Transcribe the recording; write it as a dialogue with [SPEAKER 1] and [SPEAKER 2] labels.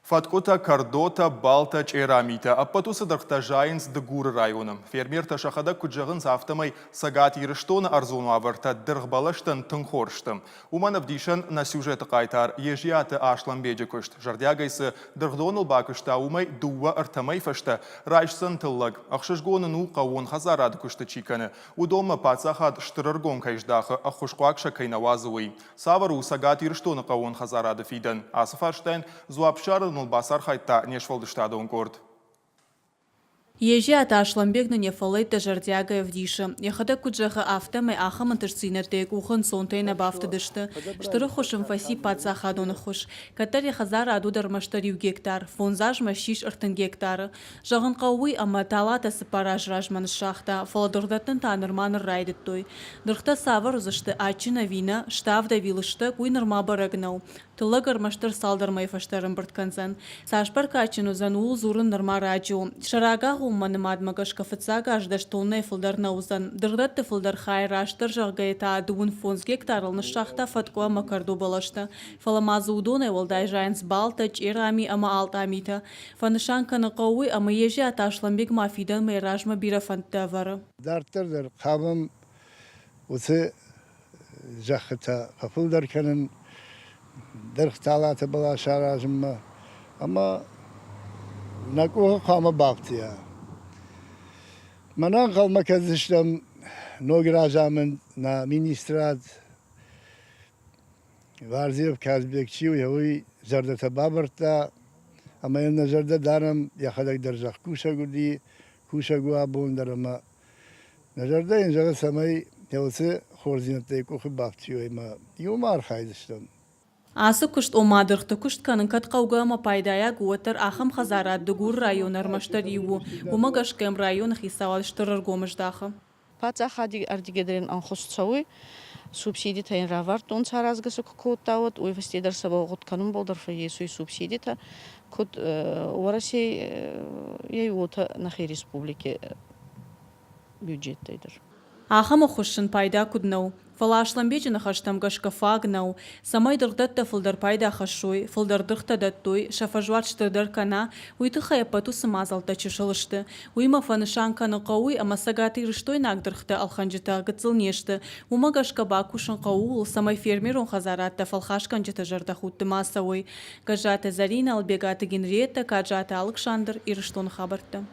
[SPEAKER 1] Фаткота, Кардота, Балта, Черамита, аппатуса дырхтажайнс дыгуры районым. Фермер ташахада күджығын завтымай сагат еріштоны арзону авырта дырғбалыштын тыңхорштым. Уманов дишын на сюжеті қайтар ежияты ашлан беджі күшт. Жардягайсы дырғдоныл бакышта умай дуа ыртамай фашта райшсын тыллаг. Ақшышгоны қауын хазарады күшті чиканы. Удома пацахад штырыргон кайждақы ақшышқуақша кайнавазуй. Савару сагат еріштоны қауын хазарады фиден. Асыфарштайн зуапшары Басар хайта нешвалды штадон горд.
[SPEAKER 2] Ежи аташланбегны нефалайта жардягаев диші. Ехада күджағы автомай ахамын тышцинертек ухын сонтайна бафтыдышты. Штыры хошым фаси паца хадоны хош. Катар ехазар адудар маштарив гектар. Фонзаж машиш ыртын гектары. Жағын қауы ама талата сыпараж ражманы шахта. Фаладырдатын танырманыр райдыт той. Дырхта савар ұзышты ачына вина, штавда вилышты куйнырма барагнау. Тылыгар маштыр салдырмай фаштарын біртканзан. Сашпар качын узан ул зурын нырма радио. Шарага ғумманы мадмагаш кафыцага аждаш тонны фылдар наузан. Дырдатты фылдар хайра аштыр жағгайта адуын фонз гектарылны шахта фаткуа макарду балашты. Фаламазы удоны олдай жайнс балта чирами ама алтамита. Фанышанканы қауы ама ежи аташланбек мафидан майражма бира фантавары.
[SPEAKER 3] Дарттырдыр қабым осы жақыта қапылдар кәнін дырықталаты была шаражымы. Ама накуға қамы бақты я. Манан қалма кәзіштім ногражамын на министрат Варзиев Казбекчиу яуи жардата бабырта. Ама елна жарда дарам яхадак даржақ кушагу абуындарыма. Нажарда енжағы самай яусы хорзинаттай кухы бақты юайма. Юмар хайдыштым.
[SPEAKER 2] Асы күшт омадырқты күшт канын катқауғама пайдая гуатыр ахым хазарат дугур район армаштар иу. Умагашкем район хисавал штырыр гомыждақы.
[SPEAKER 4] Паца хади ардигедерин анхосцауи субсидий тайын раварт он царазгасы кукуттауыт уйвестедер саба оғыт канун болдар фаесуи субсидий та кут уарасей яйуота нахи республике бюджеттейдер.
[SPEAKER 2] Ахам охушын пайда куднау. Фалашланбеджі нахаштамгаш кафагнау. Самай дырдатта фылдар пайда хашуй, фылдар дырхта даттуй, шафажуат штырдар кана, уйты хаяпату самазалта чешылышты. Уйма фанышанканы қауй, ама сагаты рыштой нагдырхта алханжыта гыцылнешті. Умагаш кабакушын қауыл, самай фермерон хазаратта фалхашкан жыта жарда хутты масауй. Кажата Зарина, Албегаты Генриетта, Кажата Александр, Ирыштон хабарта.